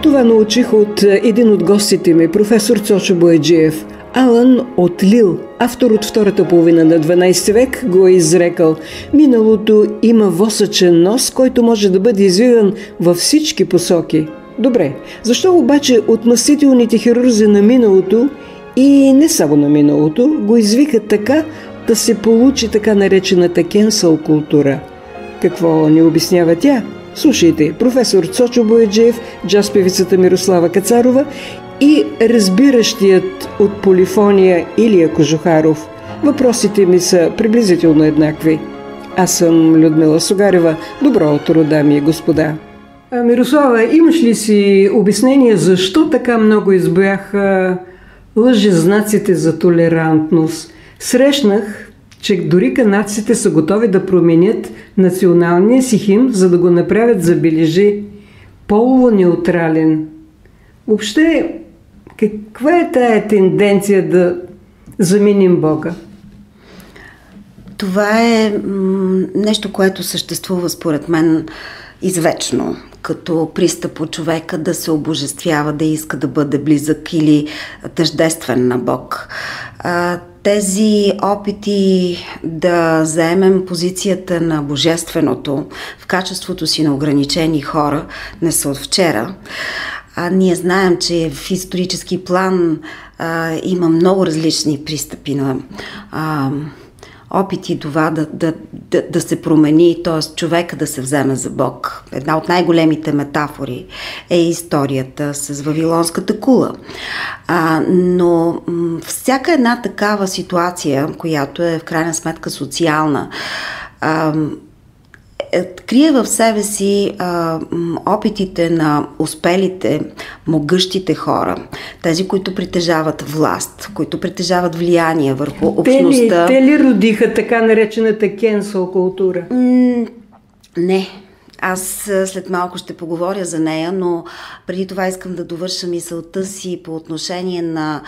Това научих от един от гостите ми, професор Цочо Бояджиев. Алън от Лил, автор от втората половина на 12 век, го е изрекал: миналото има восъчен нос, който може да бъде извиван във всички посоки. Добре, защо обаче отмъстителните хирурзи на миналото, и не само на миналото, го извикат така, да се получи така наречената кенсъл култура? Какво ни обяснява тя? Слушайте, професор Цочо Бояджиев, джаз певицата Мирослава Кацарова и разбиращият от полифония Илия Кожухаров. Въпросите ми са приблизително еднакви. Аз съм Людмила Сугарева. Добро утро, дами и господа. Мирослава, имаш ли си обяснение защо така много избяха лъжезнаците за толерантност? Срещнах, че дори канадците са готови да променят националния си химн, за да го направят, забележи, полово неутрален. Въобще, каква е тая тенденция да заменим Бога? Това е нещо, което съществува според мен извечно, като пристъп от човека да се обожествява, да иска да бъде близък или тъждествен на Бог. Тези опити да заемем позицията на божественото в качеството си на ограничени хора не са от вчера. Ние знаем, че в исторически план има много различни пристъпи на опити това да се промени, т.е. човека да се вземе за Бог. Една от най-големите метафори е историята с Вавилонската кула. Но всяка една такава ситуация, която е в крайна сметка социална, крие в себе си опитите на успелите, могъщите хора, тези, които притежават власт, които притежават влияние върху общността. Те ли родиха така наречената кенсъл култура? Не. Аз след малко ще поговоря за нея, но преди това искам да довърша мисълта си по отношение на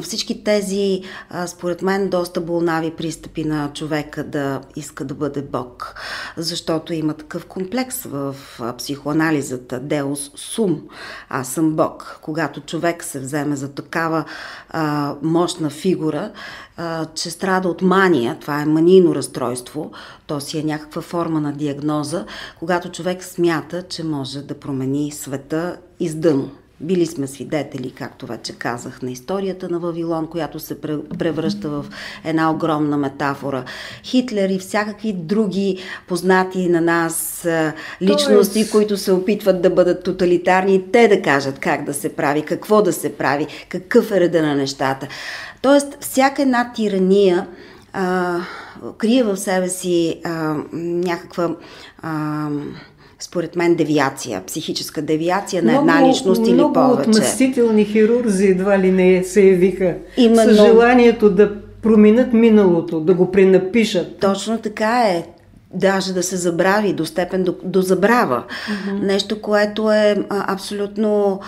всички тези, според мен, доста болнави пристъпи на човека да иска да бъде Бог. Защото има такъв комплекс в психоанализата Deus sum. Аз съм Бог. Когато човек се вземе за такава мощна фигура, че страда от мания, това е манийно разстройство, то си е някаква форма на диагноза, когато човек смята, че може да промени света издъно. Били сме свидетели, както вече казах, на историята на Вавилон, която се превръща в една огромна метафора. Хитлер и всякакви други познати на нас личности, които се опитват да бъдат тоталитарни, те да кажат как да се прави, какво да се прави, какъв е реда на нещата. Тоест, всяка една тирания крие в себе си някаква според мен девиация, психическа девиация на една личност или повече. Много отмъстителни хирурзи едва ли не се явиха с желанието да променят миналото, да го пренапишат. Точно така е. Даже да се забрави, до степен до забрава. Нещо, което е абсолютно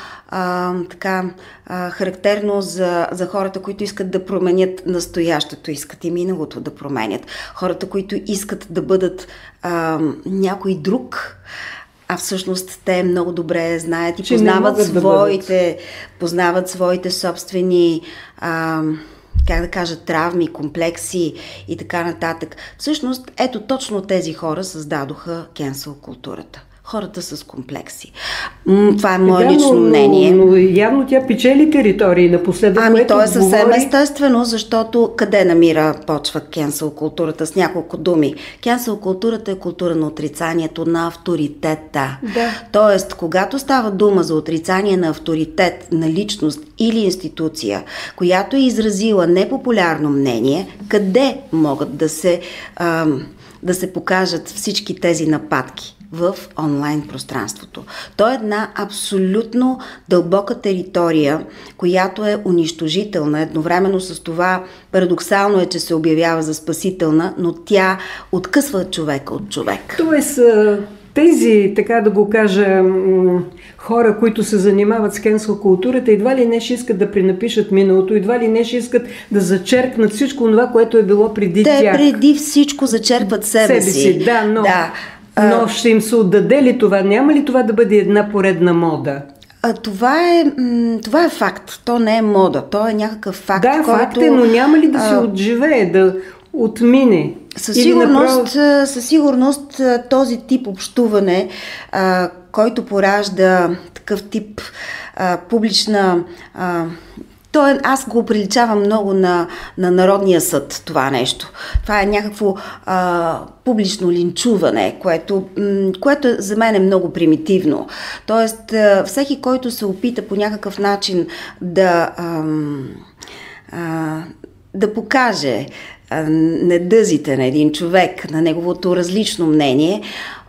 характерно за хората, които искат да променят настоящето, искат и миналото да променят. Хората, които искат да бъдат някой друг, а всъщност те много добре знаят и познават своите собствени как да кажа, травми, комплекси и така нататък. Всъщност, ето точно тези хора създадоха кенсъл културата. Хората с комплекси. Това е мое лично мнение. Но явно тя печели територии напоследък. То е съвсем естествено, защото къде намира почва кенсъл културата? С няколко думи. Кенсъл културата е култура на отрицанието на авторитета. Да. Тоест, когато става дума за отрицание на авторитет, на личност или институция, която е изразила непопулярно мнение, къде могат да се покажат всички тези нападки? В онлайн пространството. То е една абсолютно дълбока територия, която е унищожителна. Едновременно с това парадоксално е, че се обявява за спасителна, но тя откъсва човека от човек. Тоест, тези, така да го кажа, хора, които се занимават с кенсъл културата, едва ли не ще искат да пренапишат миналото, едва ли не ще искат да зачеркнат всичко това, което е било преди тях. Те преди всичко зачеркват себе си. Да, но ще им се отдаде ли това? Няма ли това да бъде една поредна мода? Това е факт. То не е мода. То е някакъв факт, да, който... факт е, но няма ли да се отживее, да отмине? Със сигурност този тип общуване, който поражда такъв тип публична... Аз го приличавам много на Народния съд, това нещо. Това е някакво публично линчуване, което за мен е много примитивно. Тоест, всеки, който се опита по някакъв начин да покаже недъзите на един човек, на неговото различно мнение,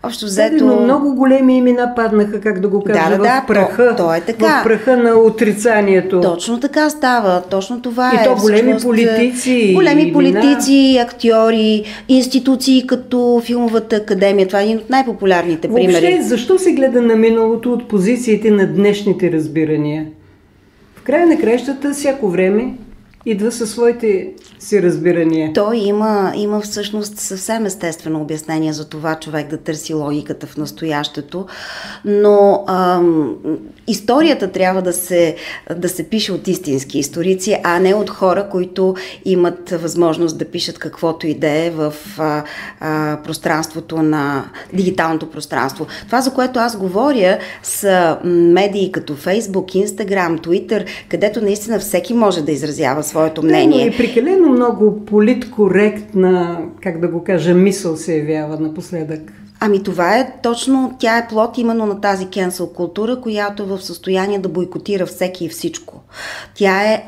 общо взето... Но много големи имена паднаха, как да го кажа, в праха. То е така. В праха на отрицанието. Точно така става. Точно това и е. И то големи политици. Големи политици, актьори, институции като Филмовата академия. Това е един от най-популярните примери. Въобще, защо се гледа на миналото от позициите на днешните разбирания? В края на краищата, всяко време идва със своите си разбирания. Той има всъщност съвсем естествено обяснение за това човек да търси логиката в настоящето, но историята трябва да се пише от истински историци, а не от хора, които имат възможност да пишат каквото и да е в пространството на дигиталното пространство. Това, за което аз говоря, са медии като Фейсбук, Инстаграм, Туитър, където наистина всеки може да изразява своето мнение. Да, но и прекалено много политкоректна, как да го кажа, мисъл се явява напоследък. Това е точно, тя е плод именно на тази cancel култура, която е в състояние да бойкотира всеки и всичко. Тя е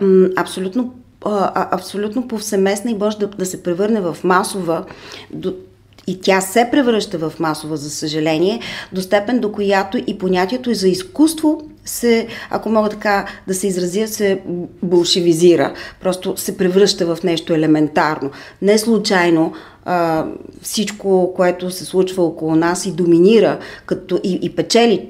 абсолютно повсеместна и може да се превърне в масова, и тя се превръща в масова, за съжаление, до степен, до която и понятието за изкуство се, ако мога така да се изразя, се болшевизира. Просто се превръща в нещо елементарно. Не случайно всичко, което се случва около нас и доминира и печели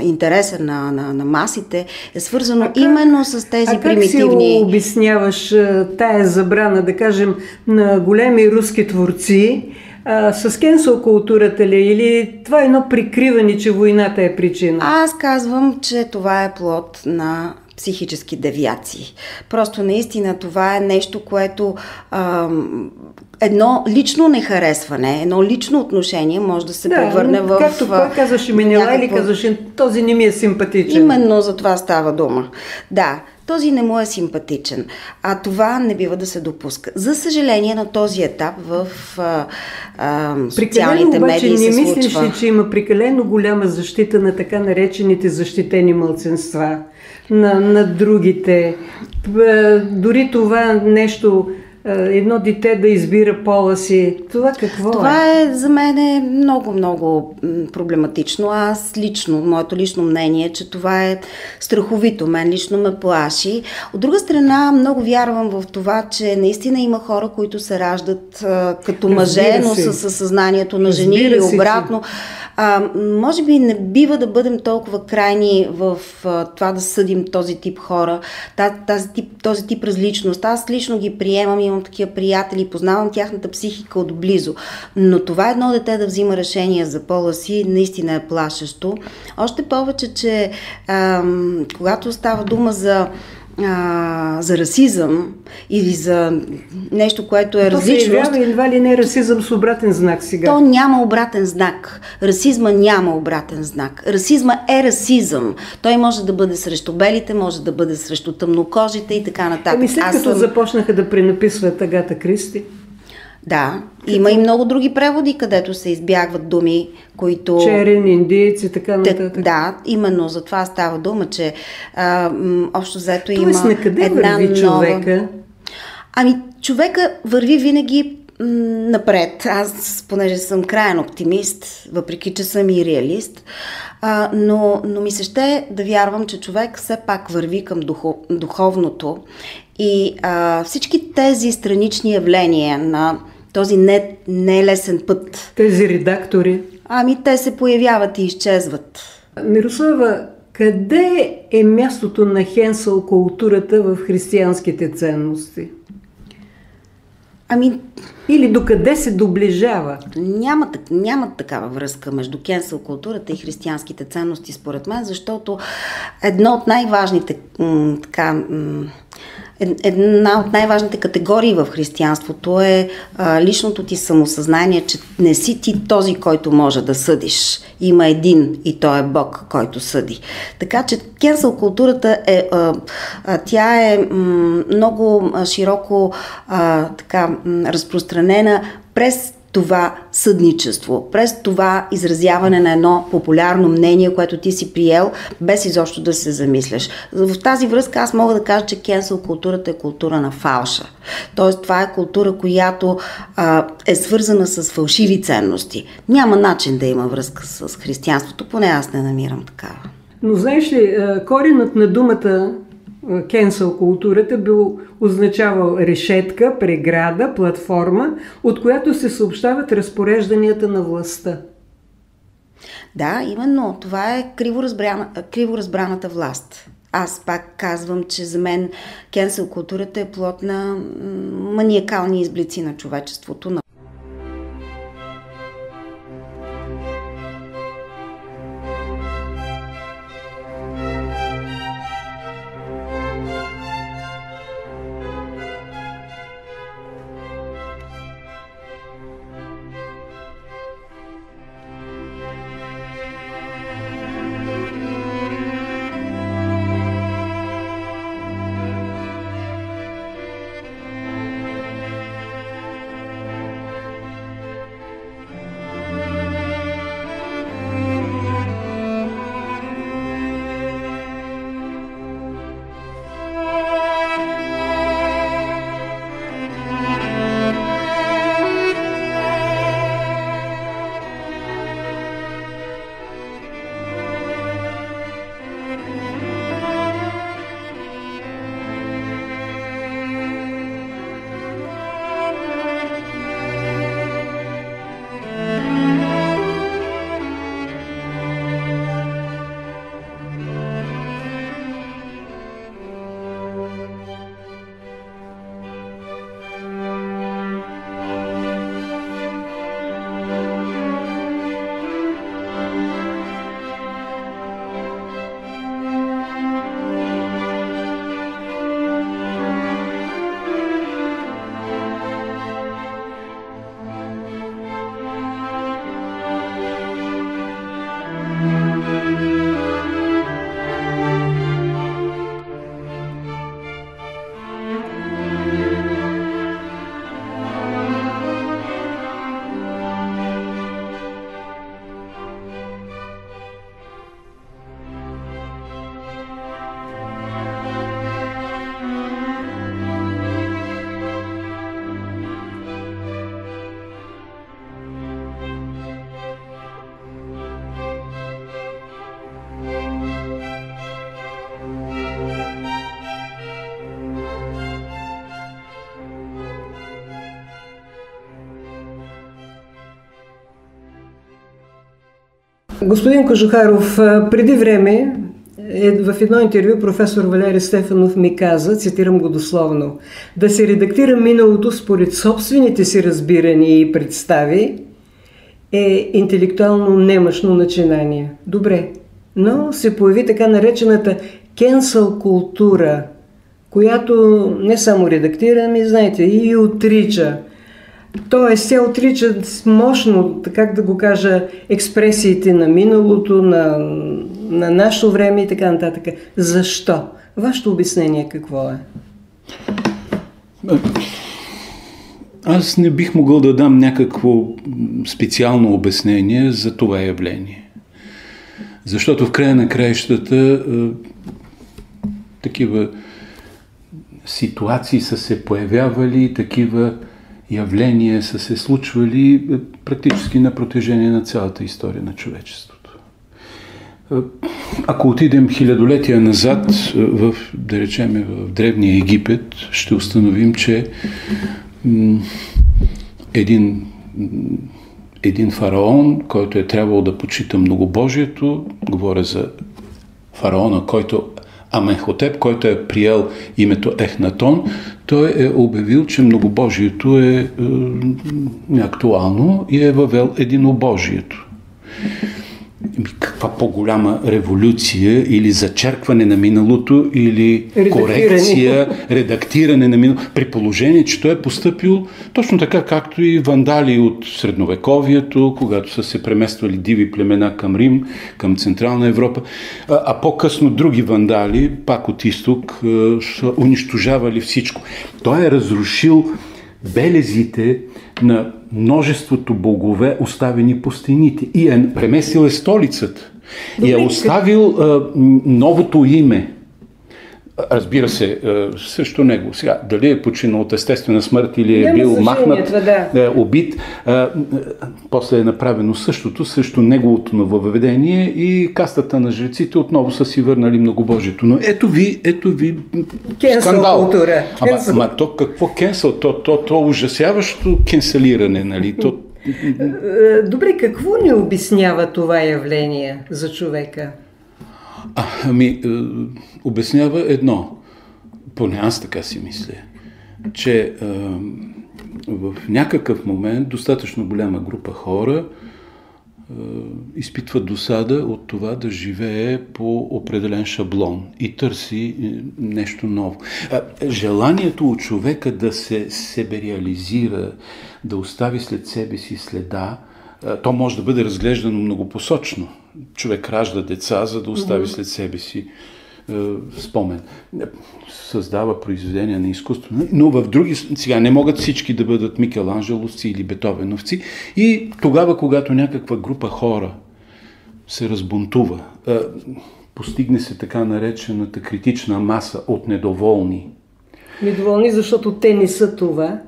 интереса на масите, е свързано именно с тези примитивни... А как си обясняваш тая забрана, да кажем, на големи руски творци с кенсъл културата ли, или това е едно прикриване, че войната е причина? Аз казвам, че това е плод на психически девиации. Просто наистина това е нещо, което едно лично нехаресване, едно лично отношение може да се превърне в... Както кой казваше Менела или казваше, този не ми е симпатичен. Именно за това става дума. Да, този не му е симпатичен. А това не бива да се допуска. За съжаление, на този етап в социалните медии се случва. Не мислиш ли, че има прекалено голяма защита на така наречените защитени малцинства, на другите? Дори това нещо... едно дете да избира пола си. Това какво Това е за мен е много, много проблематично. Аз лично, моето лично мнение е, че това е страховито. Мен лично ме плаши. От друга страна, много вярвам в това, че наистина има хора, които се раждат като мъже, но със съзнанието на жени или обратно. Може би не бива да бъдем толкова крайни в това да съдим този тип хора, този тип различност. Аз лично ги приемам, имам такива приятели, познавам тяхната психика отблизо. Но това едно дете да взима решение за пола си наистина е плашещо. Още повече, че когато става дума за расизъм или за нещо, което е различно. То се явява едва ли не расизъм с обратен знак сега. То няма обратен знак. Расизма няма обратен знак. Расизма е расизъм. Той може да бъде срещу белите, може да бъде срещу тъмнокожите и така нататък. След като започнаха да пренаписват Агата Кристи? Да, има и много други преводи, където се избягват думи, които... Черен, индиец и така нататък. Да, именно за това става дума, че общо взето има една нова... Тоест, накъде върви човека? Човека върви винаги напред. Аз, понеже съм краен оптимист, въпреки че съм и реалист, но ми се ще да вярвам, че човек все пак върви към духовното и всички тези странични явления на този нелесен път. Тези редактори? Те се появяват и изчезват. Мирослава, къде е мястото на cancel културата в християнските ценности? Или докъде се доближава? Няма такава връзка между кенсъл културата и християнските ценности, според мен, защото една от най-важните категории в християнството е личното ти самосъзнание, че не си ти този, който може да съдиш. Има един и той е Бог, който съди. Така че кенсъл културата тя е много широко разпространена през това съдничество, през това изразяване на едно популярно мнение, което ти си приел, без изобщо да се замисляш. В тази връзка аз мога да кажа, че кенсъл културата е култура на фалша. Тоест това е култура, която е свързана с фалшиви ценности. Няма начин да има връзка с християнството, поне аз не намирам такава. Но знаеш ли, коренът на думата кенсъл културата бил означавал решетка, преграда, платформа, от която се съобщават разпорежданията на властта. Да, именно. Това е криворазбраната власт. Аз пак казвам, че за мен кенсъл културата е плод на маниакални изблици на човечеството. Господин Кожухаров, преди време в едно интервю професор Валери Стефанов ми каза, цитирам го дословно, да се редактира миналото според собствените си разбирания и представи е интелектуално немъчно начинание. Добре, но се появи така наречената cancel култура, която не само редактира, ами знаете, и отрича. Тоест, тя отрича мощно, как да го кажа, експресиите на миналото, на нашето време и така нататък. Защо? Вашето обяснение какво е? Аз не бих могъл да дам някакво специално обяснение за това явление. Защото в края на краищата такива ситуации са се появявали, такива явления са се случвали практически на протежение на цялата история на човечеството. Ако отидем хилядолетия назад, да речем в Древния Египет, ще установим, че един фараон, който е трябвало да почита многобожието, говоря за фараона, който Аменхотеп, който е приел името Ехнатон, той е обявил, че многобожието е неактуално и е въвел единобожието. Каква по-голяма революция или зачеркване на миналото, или корекция, редактиране на миналото, при положение, че той е постъпил точно така, както и вандали от средновековието, когато са се премествали диви племена към Рим, към Централна Европа, а по-късно други вандали, пак от изток, са унищожавали всичко. Той е разрушил белезите на множеството богове, оставени по стените. И е преместил столицата. И е оставил новото име. Разбира се, също него. Сега, дали е починал от естествена смърт или е бил махнат, убит, после е направено същото, също неговото нововъведение и кастата на жреците отново са си върнали многобожието. Но ето ви скандал. Ама то какво кенсъл? То ужасяващо кенселиране, нали? Добре, какво ни обяснява това явление за човека? Обяснява едно, поне аз така си мисля, че в някакъв момент достатъчно голяма група хора изпитва досада от това да живее по определен шаблон и търси нещо ново. Желанието от човека да се себе реализира, да остави след себе си следа, то може да бъде разглеждано многопосочно. Човек ражда деца, за да остави след себе си спомен. Създава произведения на изкуство. Но в други... Сега не могат всички да бъдат Микеланджеловци или Бетовеновци. И тогава, когато някаква група хора се разбунтува, постигне се така наречената критична маса от недоволни. Недоволни, защото те не са това?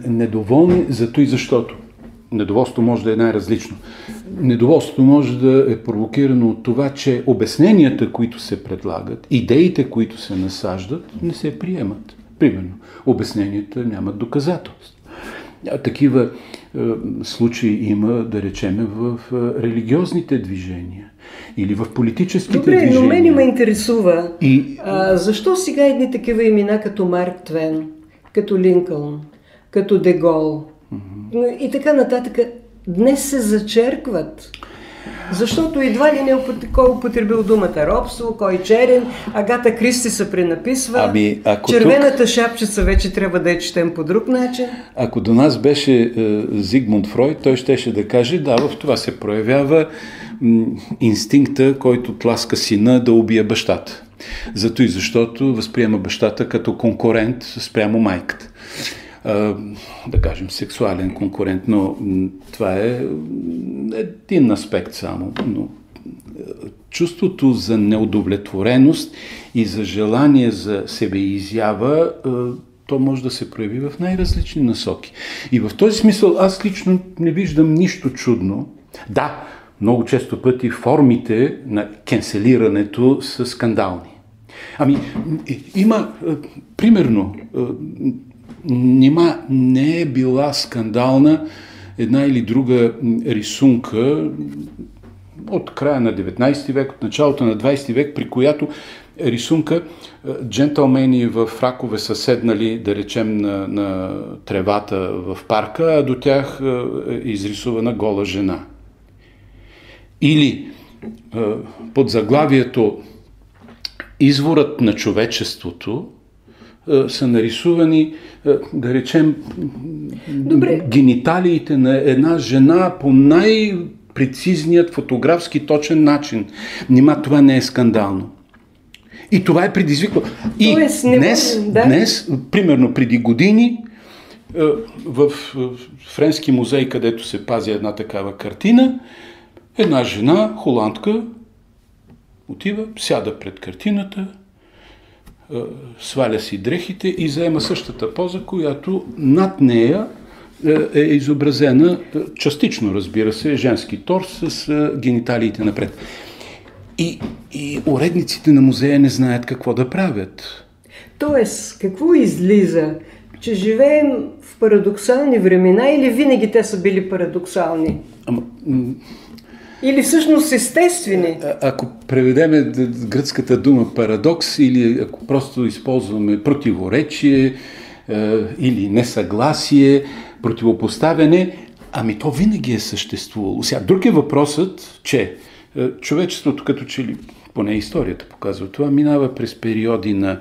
Недоволни, зато и защото. Недоволството може да е най-различно. Недоволството може да е провокирано от това, че обясненията, които се предлагат, идеите, които се насаждат, не се приемат. Примерно, обясненията нямат доказателства. Такива случаи има, да речеме, в религиозните движения или в политическите движения. Добре, но мен ме интересува. Защо сега едни такива имена като Марк Твен, като Линкълн, като Де Гол и така нататък днес се зачеркват? Защото едва ли не кой употребил думата робство, кой черен, Агата Кристи се пренаписва, червената шапчица вече трябва да я четем по друг начин. Ако до нас беше Зигмунд Фройд, той щеше да каже, да, в това се проявява инстинкта, който тласка сина да убие бащата. Зато и защото възприема бащата като конкурент спрямо майката. Да кажем, сексуален конкурент, но това е един аспект само. Но чувството за неудовлетвореност и за желание за себеизява, то може да се прояви в най-различни насоки. И в този смисъл аз лично не виждам нищо чудно. Да, много често пъти формите на кенселирането са скандални. Има, примерно, не е била скандална една или друга рисунка от края на 19 век, от началото на 20 век, при която рисунка джентълмени в фракове са седнали, да речем, на тревата в парка, а до тях е изрисувана гола жена. Или под заглавието "Изворът на човечеството" са нарисувани, да речем, гениталиите на една жена по най-прецизният фотографски точен начин. Нима това не е скандално. И това е предизвикало. И днес, примерно преди години, в Френски музей, където се пази една такава картина, една жена, холандка, отива, сяда пред картината, сваля си дрехите и заема същата поза, която над нея е изобразена частично, разбира се, женски торс с гениталиите напред. И уредниците на музея не знаят какво да правят. Тоест, какво излиза? Че живеем в парадоксални времена или винаги те са били парадоксални? Или всъщност естествени? Ако преведеме гръцката дума парадокс, или ако просто използваме противоречие или несъгласие, противопоставяне, ами то винаги е съществувало. Сега, друг е въпросът, че човечеството, като че ли, поне историята показва това, минава през периоди на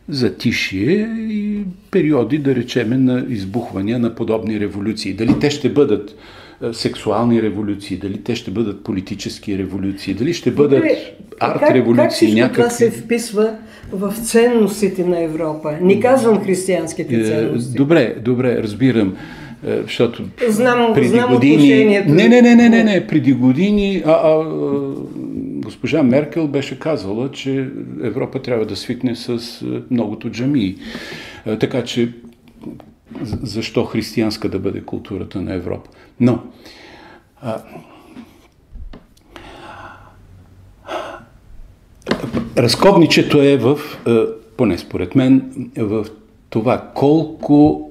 затишие и периоди, да речеме, на избухвания на подобни революции. Дали те ще бъдат сексуални революции, дали те ще бъдат политически революции, дали ще бъдат арт-революции. Как това се вписва в ценностите на Европа? Не казвам християнските ценности. Добре, разбирам. Защото знам години... Не, преди години госпожа Меркел беше казала, че Европа трябва да свикне с многото джамии. Така че защо християнска да бъде културата на Европа? Но разковничето е поне според мен, в това колко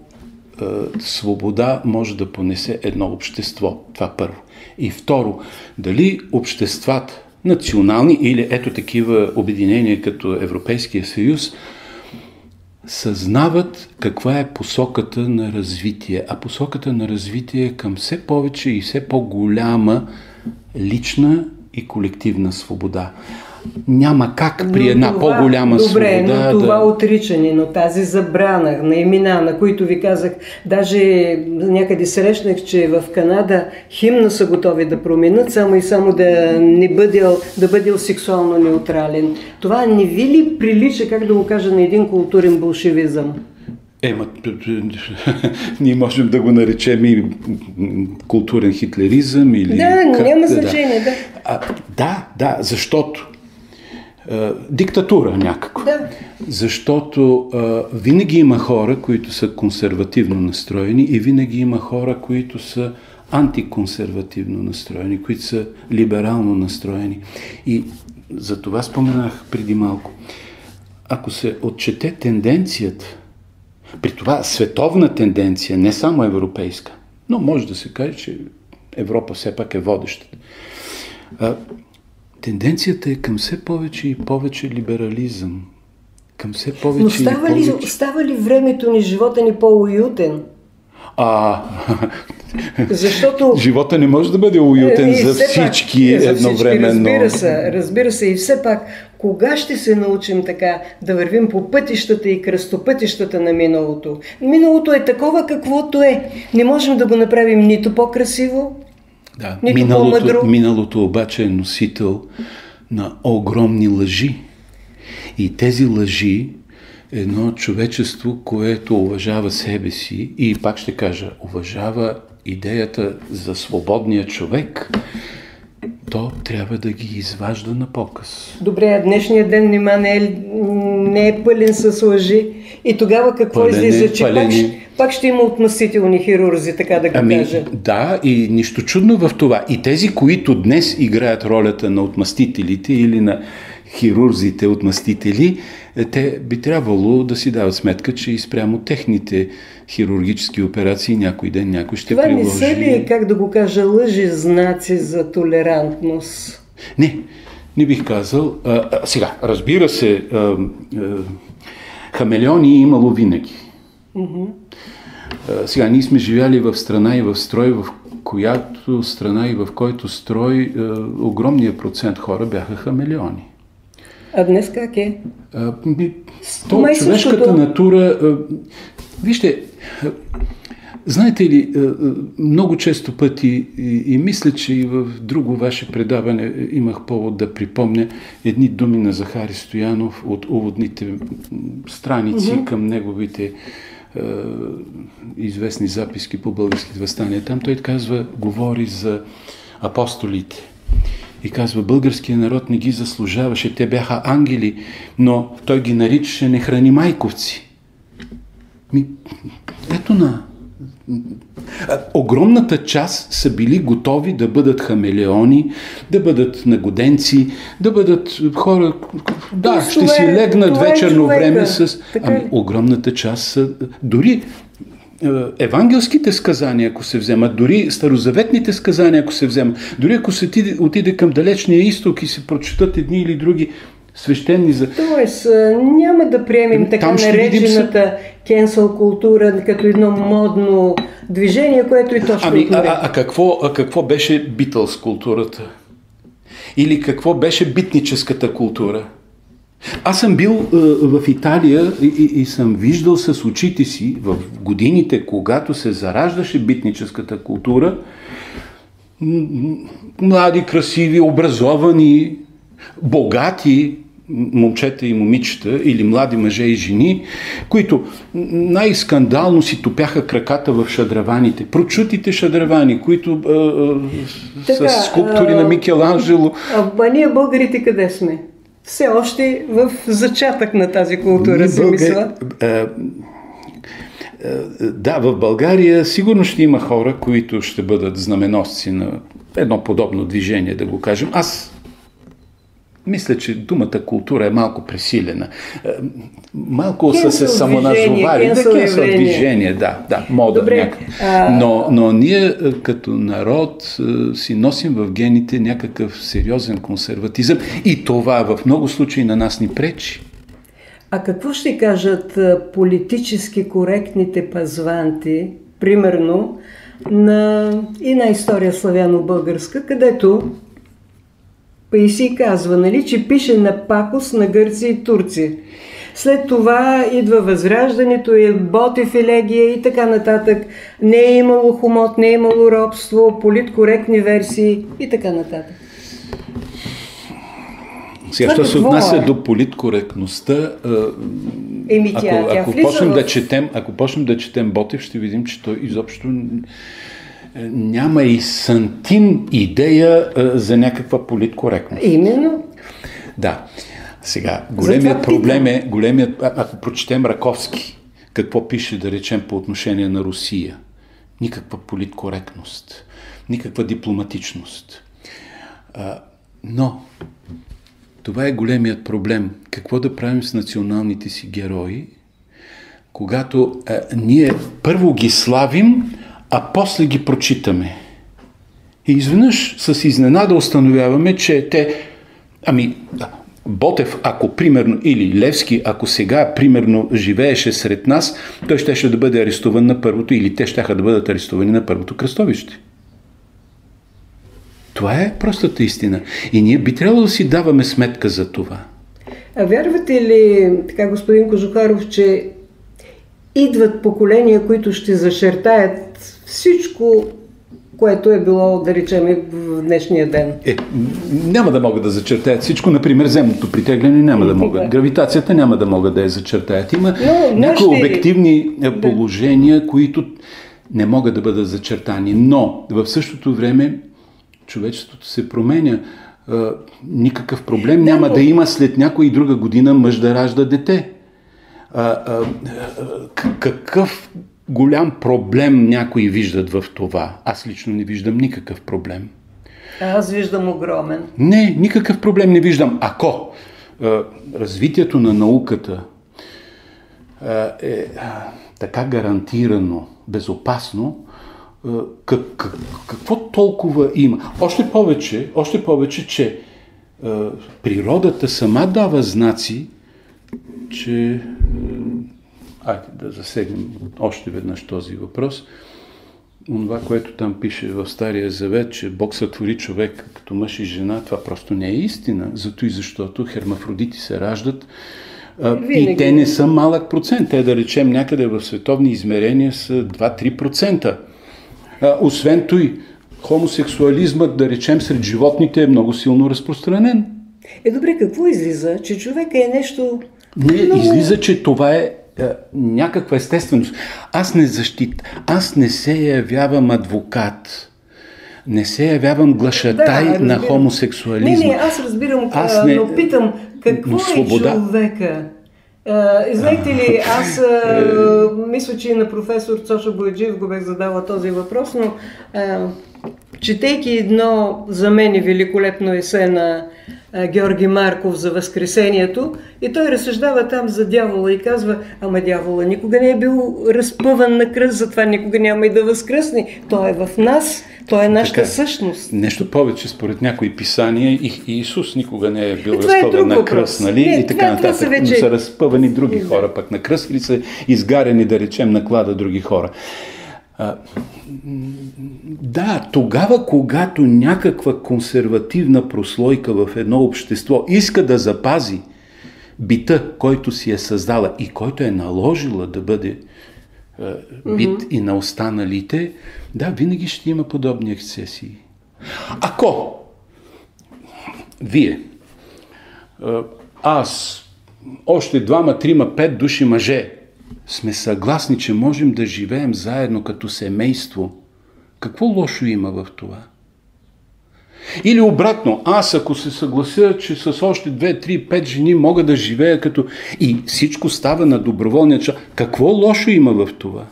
свобода може да понесе едно общество. Това първо. И второ, дали обществата, национални или ето такива обединения като Европейския съюз, съзнават каква е посоката на развитие. А посоката на развитие е към все повече и все по-голяма лична и колективна свобода. Няма как при една по-голяма свобода... Добре, но това отричане, но тази забрана на имена, на които ви казах, даже някъде срещнах, че в Канада химна са готови да променят, само и само да бъдел сексуално неутрален. Това не ви ли прилича, как да го кажа, на един културен болшевизъм? Ние можем да го наречем и културен хитлеризъм или... Няма значение, Да, защото диктатура някаква. Да. Защото винаги има хора, които са консервативно настроени и винаги има хора, които са антиконсервативно настроени, които са либерално настроени. И за това споменах преди малко. Ако се отчете тенденцията, при това световна тенденция, не само европейска, но може да се каже, че Европа все пак е водещата. Тенденцията е към все повече и повече либерализъм. Към все повече но става ли времето ни, живота ни по-уютен? Защото живота не може да бъде уютен за всички едновременно. Разбира се. И все пак, кога ще се научим така да вървим по пътищата и кръстопътищата на миналото? Миналото е такова, каквото е. Не можем да го направим нито по-красиво, нито по-мъдро. Миналото обаче е носител на огромни лъжи. И тези лъжи, едно човечество, което уважава себе си и, пак ще кажа, уважава идеята за свободния човек, то трябва да ги изважда на показ. Добре, а днешният ден не е пълен с лъжи. И тогава какво излиза, че пак ще има отмъстителни хирурзи, така да го кажа. Да, и нищо чудно в това. И тези, които днес играят ролята на отмъстителите или на хирурзите отмъстители, те би трябвало да си дават сметка, че и спрямо техните хирургически операции някой ден някой ще приложи. Това не са ли, как да го кажа, лъжи знаци за толерантност? Не бих казал. Сега, разбира се, хамелеони имало винаги. Сега, ние сме живяли в страна и в строй, в която страна и в който строй огромният процент хора бяха хамелеони. А днес как е? Човешката натура... Вижте, знаете ли, много често пъти, и мисля, че и в друго ваше предаване имах повод да припомня едни думи на Захари Стоянов от уводните страници към неговите известни записки по българските въстания. Там той говори за апостолите. И казва, българският народ не ги заслужаваше, те бяха ангели, но той ги наричаше нехранимайковци. Огромната част са били готови да бъдат хамелеони, да бъдат нагоденци, да бъдат хора... ще си легнат вечерно време с... огромната част са... Дори евангелските сказания, ако се вземат, дори старозаветните сказания, ако се вземат, дори ако се отиде към далечния изток и се прочитат едни или други свещени за... Тоест, няма да приемем така наречената cancel култура като едно модно движение, което и точно какво беше Битълс културата? Или какво беше битническата култура? Аз съм бил в Италия и съм виждал с очите си в годините, когато се зараждаше битническата култура, млади, красиви, образовани, богати момчета и момичета или млади мъже и жени, които най-скандално си топяха краката в шадраваните. Прочутите шадравани, които с скулптури на Микеланджело. А ние българите къде сме? Все още в зачатък на тази култура, си мисля. Да, в България сигурно ще има хора, които ще бъдат знаменосци на едно подобно движение, да го кажем. Аз мисля, че думата култура е малко пресилена. Малко са се самоназовали. Да, движение, да, мода някакъв. Но ние като народ си носим в гените някакъв сериозен консерватизъм и това в много случаи на нас ни пречи. А какво ще кажат политически коректните пазванти, примерно, и на история славяно-българска, където и си казва, нали, че пише на пакост на гърци и турци. След това идва възраждането, Ботев елегия и така нататък. Не е имало хомот, не е имало робство, политкоректни версии и така нататък. Сега, що се отнася до политкоректността, ако почнем да четем Ботев, ще видим, че той изобщо няма и сантим идея за някаква политкоректност. Именно. Да. Сега, големият проблем е, ако прочетем Раковски, какво пише, да речем, по отношение на Русия. Никаква политкоректност, никаква дипломатичност. Но това е големият проблем. Какво да правим с националните си герои, когато ние първо ги славим, а после ги прочитаме. И изведнъж с изненада установяваме, че Ботев, ако примерно, или Левски, ако сега примерно живееше сред нас, той щеше да бъде арестуван на първото, или те щяха да бъдат арестувани на първото кръстовище. Това е простата истина. И ние би трябвало да си даваме сметка за това. А вярвате ли, така господин Кожухаров, че идват поколения, които ще зачертаят всичко, което е било, да речем, в днешния ден? Няма да могат да зачертаят всичко. Например, земното притегляне няма да могат. Гравитацията няма да могат да я зачертаят. Има някои обективни положения, които не могат да бъдат зачертани. Но в същото време човечеството се променя. Никакъв проблем няма да има след някоя и друга година мъж да ражда дете. Какъв голям проблем някои виждат в това? Аз лично не виждам никакъв проблем. Аз виждам огромен. Не, никакъв проблем не виждам. Ако развитието на науката е така гарантирано, безопасно, какво толкова има? Още повече, че природата сама дава знаци, че айде да засегнем още веднъж този въпрос. Това, което там пише в Стария Завет, че Бог сътвори човек като мъж и жена, това просто не е истина. Зато и защото хермафродити се раждат и те не са малък процент. Те, да речем, някъде в световни измерения са 2-3%. Освен той, хомосексуализмът, да речем, сред животните е много силно разпространен. Добре, какво излиза? Че човека е нещо... Излиза, че това е някаква естественост. Аз не се явявам адвокат. Не се явявам глашатай на хомосексуализма. Аз разбирам, но питам, какво е човека? Знаете ли, аз мисля, че и на професор Цоша Бояджиев го бях задала този въпрос, но четейки едно за мен великолепно есе на Георги Марков за Възкресението, и той разсъждава там за дявола и казва: ама дявола никога не е бил разпъван на кръст, затова никога няма и да възкръсне. Той е в нас, той е нашата същност. Нещо повече, според някои писания, и Исус никога не е бил разпъван на кръст, нали? И така нататък. Но са разпъвани други хора пък на кръст, или са изгарени, да речем, на клада други хора. Да, тогава, когато някаква консервативна прослойка в едно общество иска да запази бита, който си е създала и който е наложила да бъде бит и на останалите, да, винаги ще има подобни ексцесии. Ако вие, аз, още 2, 3, 5 души мъже сме съгласни, че можем да живеем заедно като семейство, какво лошо има в това? Или обратно, аз ако се съглася, че с още 2, 3, 5 жени мога да живея като... И всичко става на доброволния час, какво лошо има в това?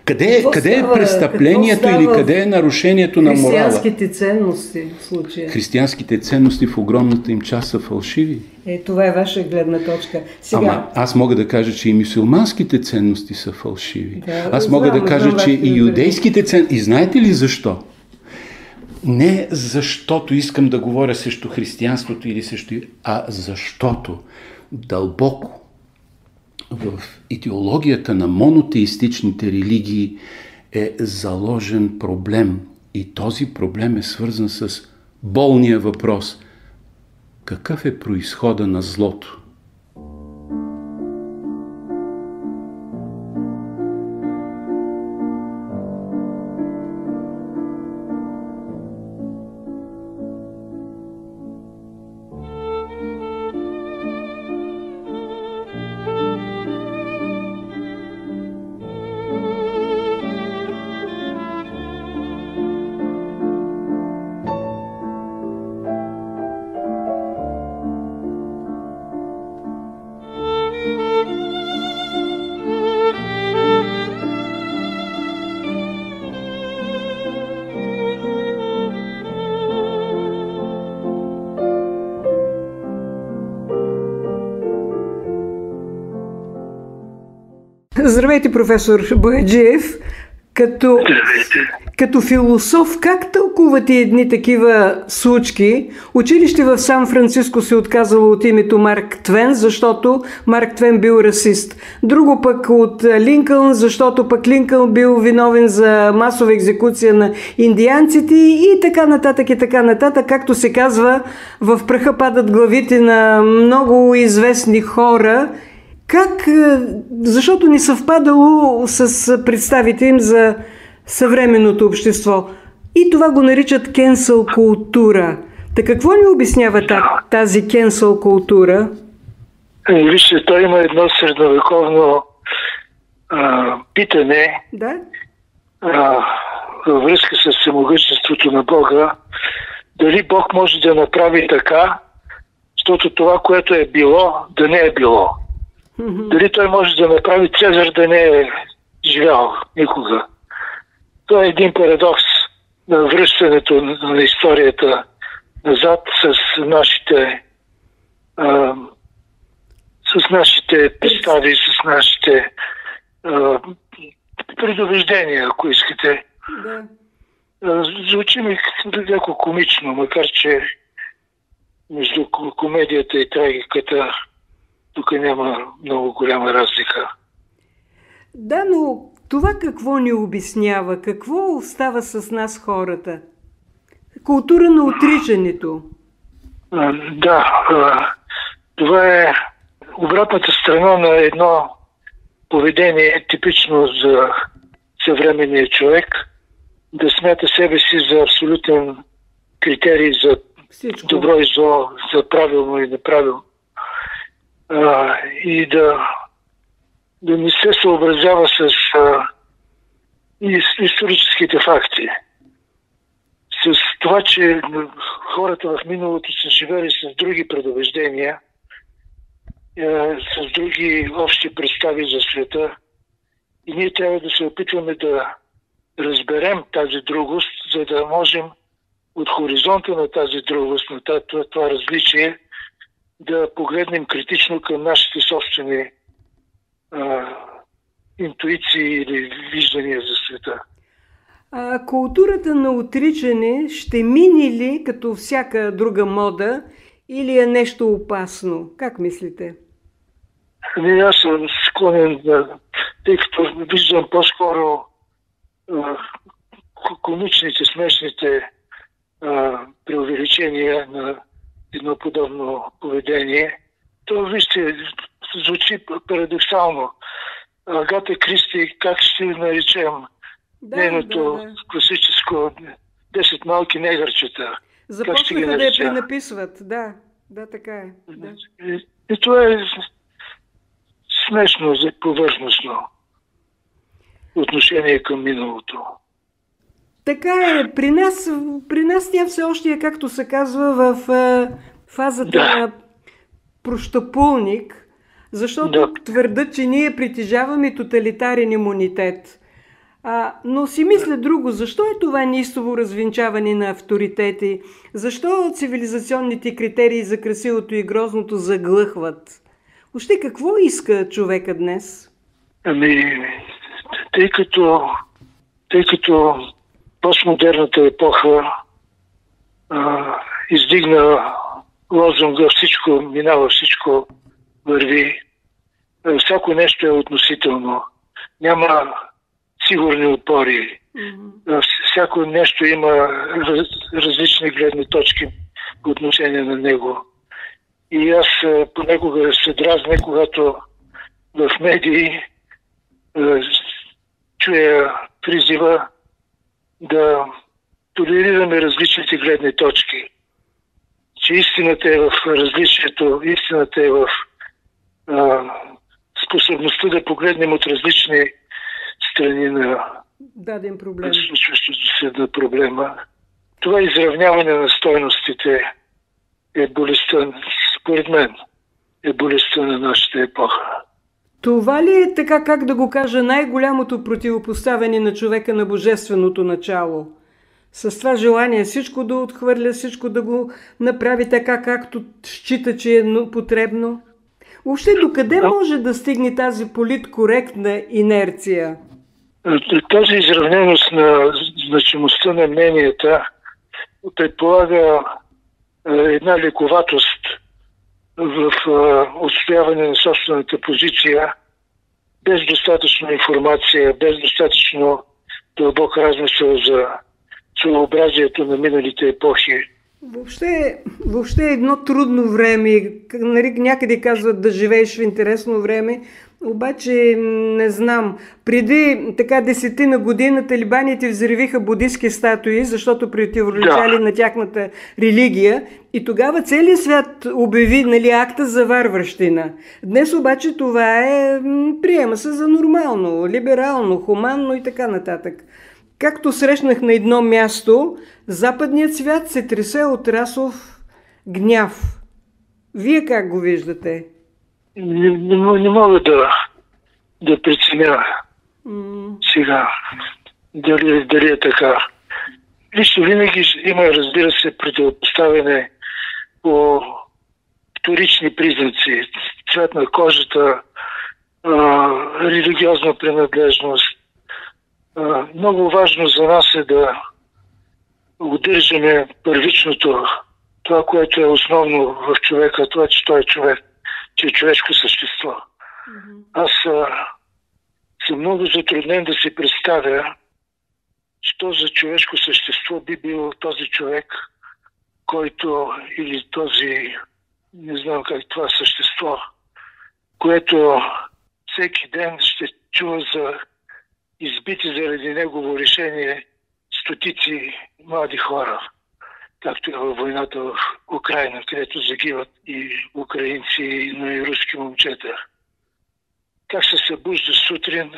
Къде е престъплението или къде е нарушението на морала? Християнските ценности в случая. Християнските ценности в огромната им част са фалшиви. Това е ваша гледна точка. Сега... Ама аз мога да кажа, че и мюсюлманските ценности са фалшиви. Да, аз мога да кажа, че и юдейските ценности... И знаете ли защо? Не защото искам да говоря срещу християнството или срещу... А защото дълбоко в идеологията на монотеистичните религии е заложен проблем. И този проблем е свързан с болния въпрос: какъв е произхода на злото? Здравейте, професор Бояджиев. Като философ, как тълкувате едни такива случки? Училище в Сан Франциско се отказало от името Марк Твен, защото Марк Твен бил расист. Друго пък от Линкълн, защото пък Линкълн бил виновен за масова екзекуция на индианците и така нататък, както се казва, в праха падат главите на много известни хора. Как? Защото ни съвпадало с представите им за съвременното общество. И това го наричат кенсъл култура. Та какво ни обяснява тази кенсъл култура? Вижте, той има едно средновековно питане, да? Във връзка с всемогъществото на Бога. Дали Бог може да направи така, защото това, което е било, да не е било. Дали той може да направи Цезар да не е живял никога. Това е един парадокс на връщането на историята назад с нашите представи, с нашите предубеждения, ако искате. Да. Звучи ми леко комично, макар че между комедията и трагиката тук няма много голяма разлика. Да, но това какво ни обяснява? Какво остава с нас хората? Култура на отричането. Да, това е обратната страна на едно поведение, типично за съвременния човек, да смята себе си за абсолютен критерий за всичко. Добро и зло, за правилно и неправилно. И да не се съобразява с историческите факти. С това, че хората в миналото са живели с други предубеждения, с други общи представи за света, и ние трябва да се опитваме да разберем тази другост, за да можем от хоризонта на тази другост, на това различие, да погледнем критично към нашите собствени интуиции или виждания за света. А културата на отричане ще мине ли като всяка друга мода или е нещо опасно? Как мислите? Аз съм склонен тъй като виждам по-скоро комичните, смешните преувеличения на едно подобно поведение. То, вижте, звучи парадоксално. Агата Кристи, как ще наречем нейното класическо 10 малки негърчета? Започнаха да я пренаписват, да, така е. Да. И това е смешно, повърхностно отношение към миналото. Така е. При нас тя все още е, както се казва, в фазата на прощапулник, защото твърдят, че ние притежаваме тоталитарен имунитет. Но си мисля друго. Защо е това неистово развенчаване на авторитети? Защо цивилизационните критерии за красивото и грозното заглъхват? Въобще какво иска човека днес? Тъй като постмодерната епоха издигна лозунга "Всичко минава, всичко върви", всяко нещо е относително. Няма сигурни опори. Всяко нещо има различни гледни точки по отношение на него. И аз понякога се дразня, когато в медии чуя призива да толерираме различните гледни точки. Че истината е в различието, истината е в способността да погледнем от различни страни на даден проблем. Случващото се на проблема. Това изравняване на стойностите е болестта, според мен, е болестта на нашата епоха. Това ли е, така как да го кажа, най-голямото противопоставяне на човека на божественото начало? С това желание всичко да отхвърля, всичко да го направи така, както счита, че е потребно? Въобще докъде може да стигне тази политкоректна инерция? Тази изравненост на значимостта на мненията предполага една лековатост в отстояване на собствената позиция, без достатъчно информация, без достатъчно дълбок размисъл за своеобразието на миналите епохи. Въобще е едно трудно време. Някъде казват да живееш в интересно време, обаче не знам. Преди 10 години талибаните взривиха будистки статуи, защото противоречали на тяхната религия, и тогава целият свят обяви акта за варварщина. Днес обаче това приема се за нормално, либерално, хуманно и така нататък. Както срещнах на едно място, западният свят се тресе от расов гняв. Вие как го виждате? Не мога да преценя сега дали е така. Лично винаги има, разбира се, противопоставяне по вторични признаци. Цвет на кожата, религиозна принадлежност. Много важно за нас е да удържаме първичното, това, което е основно в човека, това, че той е човек, че е човешко същество. Аз съм много затруднен да си представя, що за човешко същество би бил този човек, който, или този, не знам как това същество, което всеки ден ще чува за избити заради негово решение стотици млади хора, както е във войната в Украйна, където загиват и украинци, но и руски момчета. Как се събужда сутрин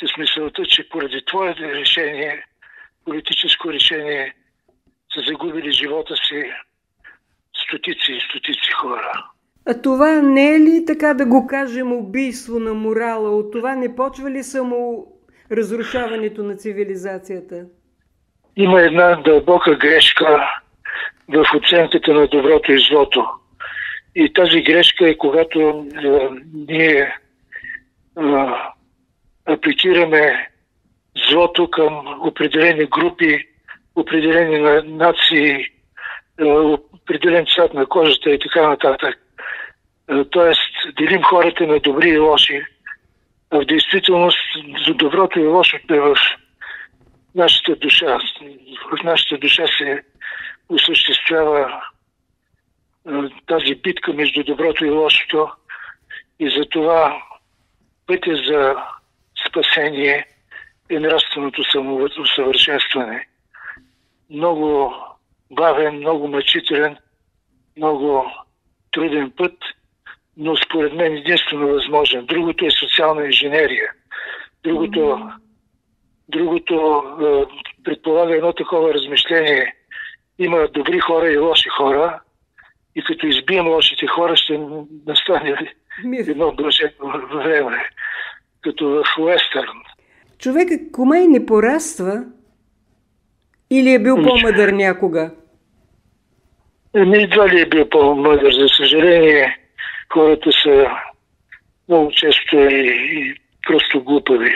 с мисълта, че поради твоето решение, политическо решение, са загубили живота си стотици и стотици хора. А това не е ли, така да го кажем, убийство на морала? От това не почва ли само разрушаването на цивилизацията? Има една дълбока грешка в оценката на доброто и злото. И тази грешка е когато ние апликираме злото към определени групи, определени нации, определен цвят на кожата и така нататък. Тоест, делим хората на добри и лоши. В действителност, за доброто и лошото е в нашата душа. В нашата душа се осъществява тази битка между доброто и лошото. И затова пътя за спасение е нравственото самоусъвършенстване. Много бавен, много мъчителен, много труден път, но според мен единствено възможен. Другото е социална инженерия. Другото предполага едно такова размишление. Има добри хора и лоши хора и като избием лошите хора, ще настане едно блажено време, като в уестърн. Човекът комай не пораства или е бил по-мъдър някога? Едва ли е бил по-мъдър. За съжаление, хората са много често и просто глупави.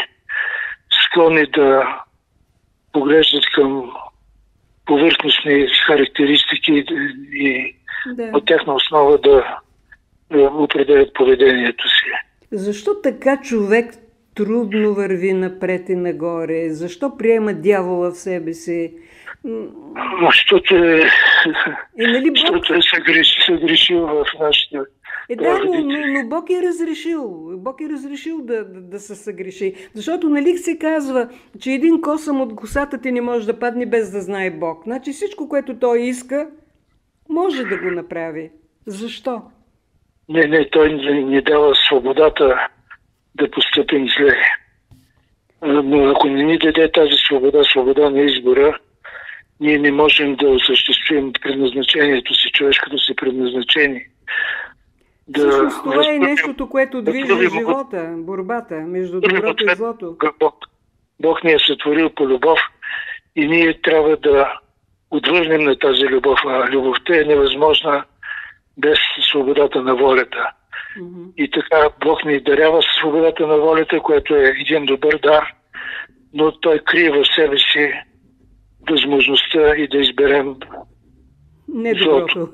Склонни да поглеждат към повърхностни характеристики и от тяхна основа да определят поведението си. Защо така човек трудно върви напред и нагоре? Защо приема дявола в себе си? Защото е съгрешил в нашите... но Бог е разрешил. Бог е разрешил да се съгреши. Защото нали се казва, че един косъм от косата ти не може да падне без да знае Бог. Значи всичко, което той иска, може да го направи. Защо? Не, той ни дава свободата да постъпим зле. Но ако не ни даде тази свобода на избора, ние не можем да осъществим предназначението си, човешкото си предназначение. Всъщност това е нещото, което движи живота, борбата между доброто и злото. Бог ни е сътворил по любов и ние трябва да отвърнем на тази любов. А любовта е невъзможна без свободата на волята. И така Бог ни дарява свободата на волята, което е един добър дар, но той крие в себе си възможността и да изберем недоброто.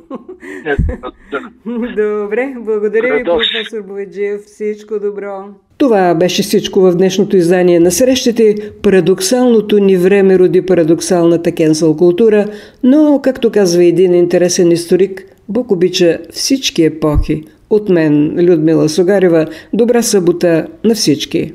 Добре, благодаря ви, професор Бояджиев. Всичко добро. Това беше всичко в днешното издание на Срещите. Парадоксалното ни време роди парадоксалната кенсъл култура, но, както казва един интересен историк, Бог обича всички епохи. От мен, Людмила Согарева, добра събота на всички!